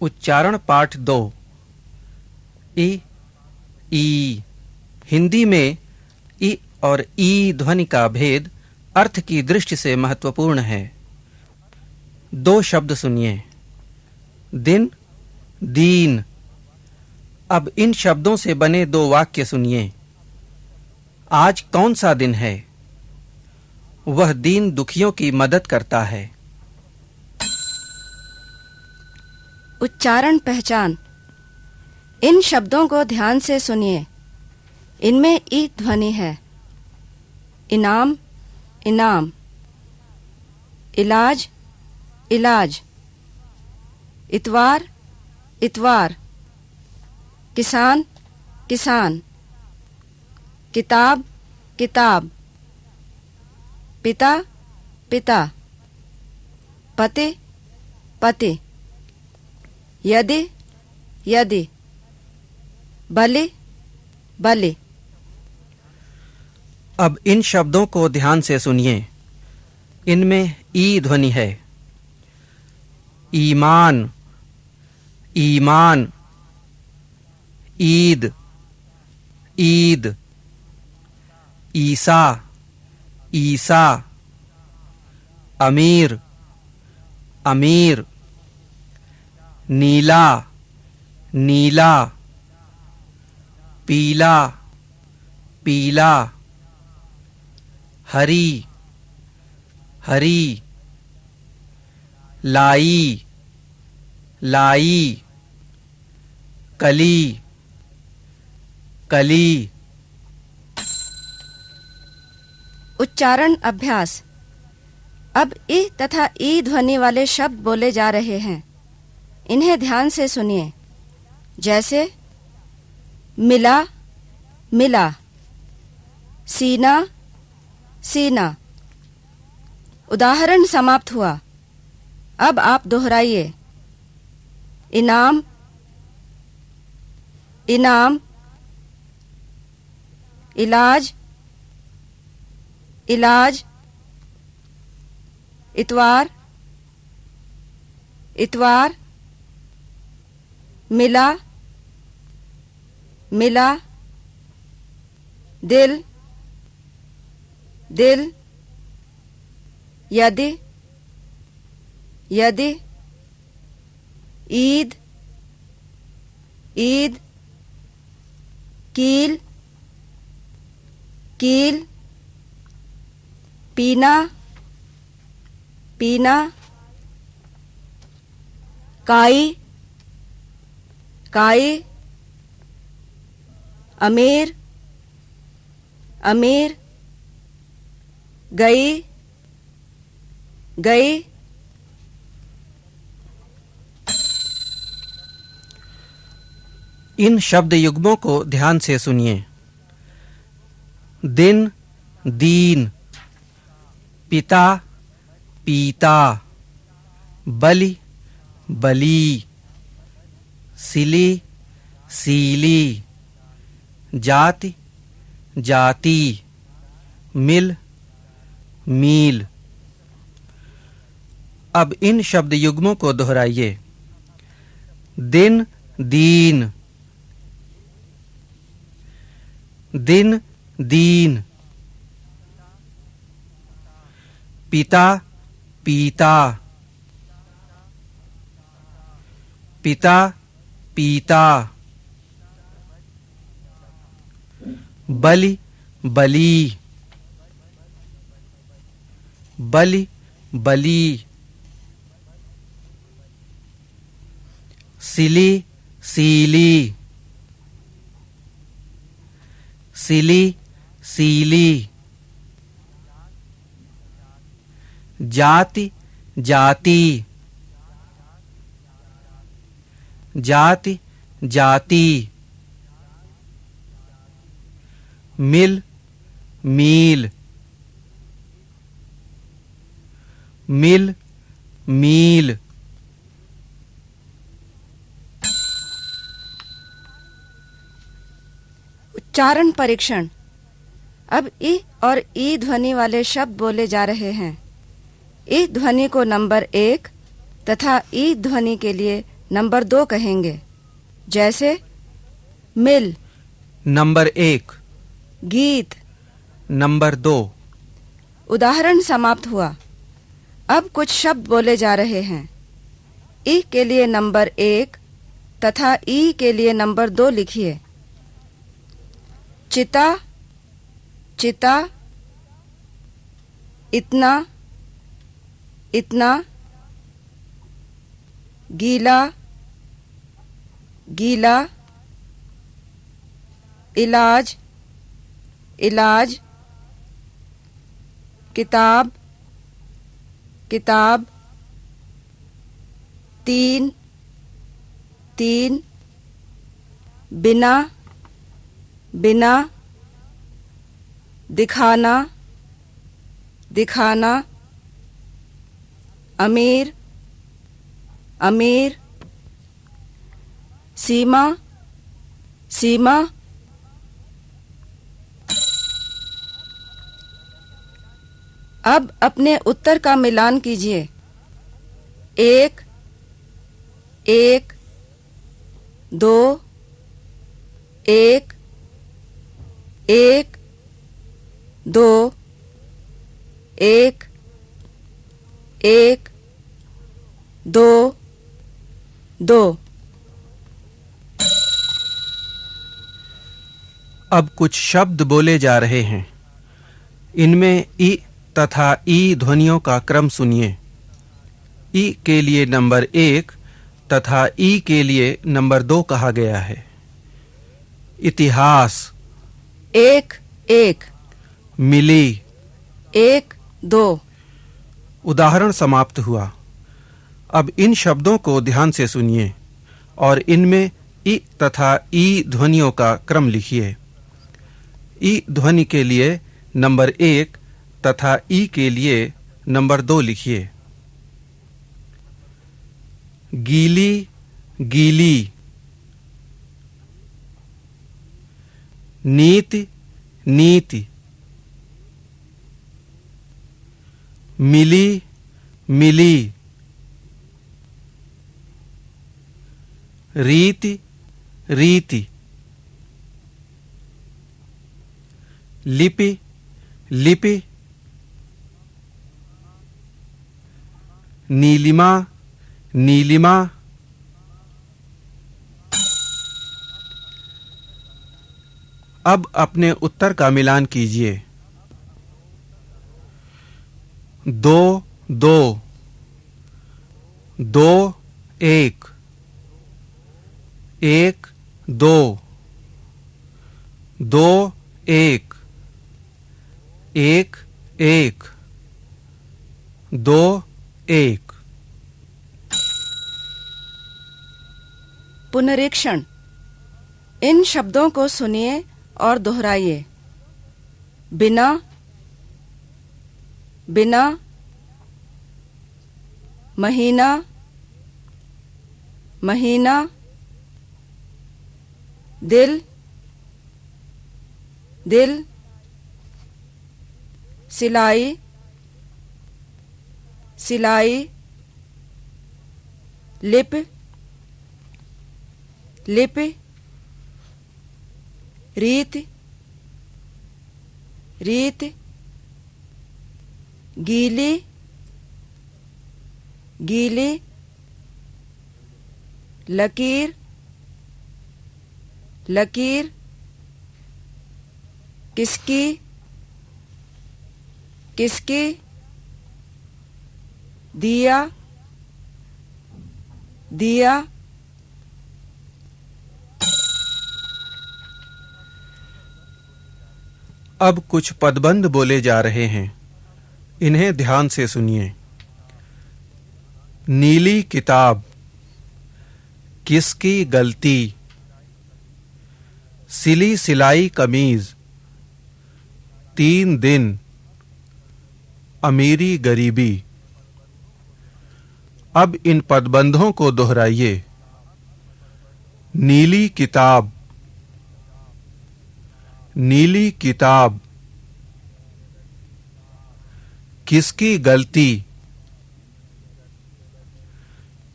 उच्चारण पाठ 2। इ, ई। हिंदी में इ और ई ध्वनि का भेद अर्थ की दृष्टि से महत्वपूर्ण है। दो शब्द सुनिए। दिन, दीन। अब इन शब्दों से बने दो वाक्य सुनिए। आज कौन सा दिन है? वह दीन दुखियों की मदद करता है। उच्चारण पहचान। इन शब्दों को ध्यान से सुनिए। इनमें ई ध्वनि है। इनाम, इनाम। इलाज, इलाज। इतवार, इतवार। किसान, किसान। किताब, किताब। पिता, पिता। पति, पति। यदि, यदि। बलि, बलि। अब इन शब्दों को ध्यान से सुनिए। इनमें ई ध्वनि है। ईमान, ईमान। ईद, ईद। ईसा, ईसा। अमीर, अमीर। नीला, नीला। पीला, पीला। हरी, हरी। लाई, लाई। कली, कली। उच्चारण अभ्यास। अब ई तथा ई ध्वनि वाले शब्द बोले जा रहे हैं। इन्हें ध्यान से सुनिए। जैसे मिला, मिला। सीना, सीना। उदाहरण समाप्त हुआ। अब आप दोहराइए। इनाम, इनाम। इलाज, इलाज। इतवार, इतवार। मिला, मिला। दिल, दिल। यदि, यदि। ईद, ईद। कील, कील। पीना, पीना। काई, काई। अमीर, अमीर। गई, गई। इन शब्द युग्मों को ध्यान से सुनिए। दिन, दीन। पिता, पीता। बलि, बली। सिली, सीली। जाति, जाति। मिल, मील। अब इन शब्द युग्मों को दोहराइए। दिन, दीन। दिन, दीन। पिता, पीता। पिता, पीता। बलि, बली। बलि, बली। सिली, सीली। सिली, सीली। जाति, जाति। जाति, जाति। मिल, मील। मिल, मील। उच्चारण परीक्षण। अब ई और ई ध्वनि वाले शब्द बोले जा रहे हैं। ई ध्वनि को नंबर 1 तथा ई ध्वनि के लिए नंबर 2 कहेंगे। जैसे मिल, नंबर 1, गीत। नंबर 2। उदाहरण समाप्त हुआ। अब कुछ शब्द बोले जा रहे हैं। ई के लिए नंबर 1 तथा ई के लिए नंबर 2 लिखिए। चिता, चिता, इतना, इतना, गीला, गीला, इलाज, इलाज, किताब, किताब, 3, 3, बिना, बिना, दिखाना, दिखाना, अमीर, अमीर, सीमा, सीमा। अब अपने उत्तर का मिलान कीजिए। 1, 1, 2, 1, 1, 2, 1, 1, 2, 2। अब कुछ शब्द बोले जा रहे हैं। इनमें ई तथा ई ध्वनियों का क्रम सुनिए। ई के लिए नंबर 1 तथा ई के लिए नंबर 2 कहा गया है। इतिहास, 1, 1, मिली, 1, 2। उदाहरण समाप्त हुआ। अब इन शब्दों को ध्यान से सुनिए और इनमें ई तथा ई ध्वनियों का क्रम लिखिए। ई ध्वनि के लिए नंबर 1 तथा ई के लिए नंबर 2 लिखिए। गीली, गीली, नीति, नीति, मिली, मिली, रीति, रीति, लिपि, लिपि, नीलिमा, नीलिमा। अब अपने उत्तर का मिलान कीजिए। 2, 2, 2, 1, 1, 2, 2, 1, 1, 1, 2, 1। पुनरीक्षण। इन शब्दों को सुनिए और दोहराइए। बिना, बिना, महीना, महीना, दिल, दिल, सिलाई, सिलाई, लिप, लिप, रीत, रीत, गीली, गीली, लकीर, लकीर, किसकी, किसकी, दिया, दिया। अब कुछ पदबंध बोले जा रहे हैं। इन्हें ध्यान से सुनिए। नीली किताब, किसकी गलती, सिली सिलाई कमीज, 3 दिन, अमीरी गरीबी। अब इन पदबंधों को दोहराइए। नीली किताब, नीली किताब, किसकी गलती,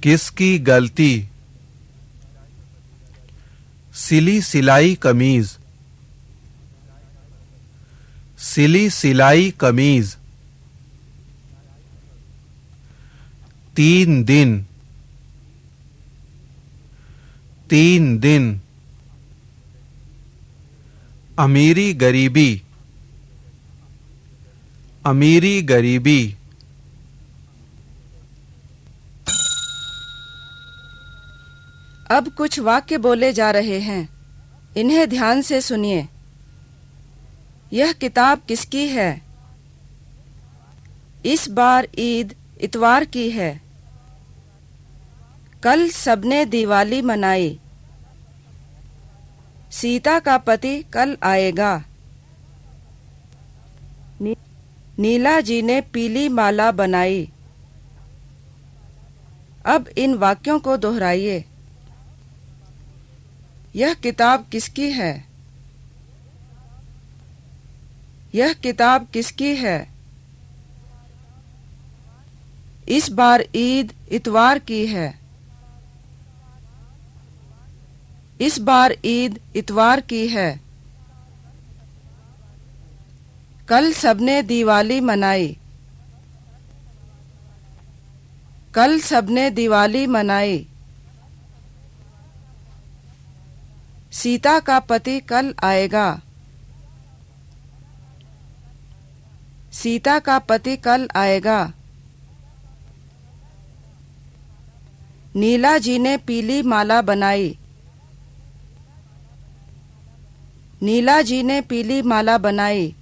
किसकी गलती, सिली सिलाई कमीज, सिली सिलाई कमीज। 3 दिन, 3 दिन। अमीरी गरीबी, अमीरी गरीबी। अब कुछ वाक्य बोले जा रहे हैं, इन्हें ध्यान से सुनिए। यह किताब किसकी है? इस बार ईद इतवार की है। कल सबने दिवाली मनाई। सीता का पति कल आएगा। नीला जी ने पीली माला बनाई। अब इन वाक्यों को दोहराइए। यह किताब किसकी है? यह किताब किसकी है? इस बार ईद इतवार की है। इस बार ईद इतवार की है। कल सबने दिवाली मनाई। कल सबने दिवाली मनाई। सीता का पति कल आएगा। सीता का पति कल आएगा। नीला जी ने पीली माला बनाई। नीला जी ने पीली माला बनाई।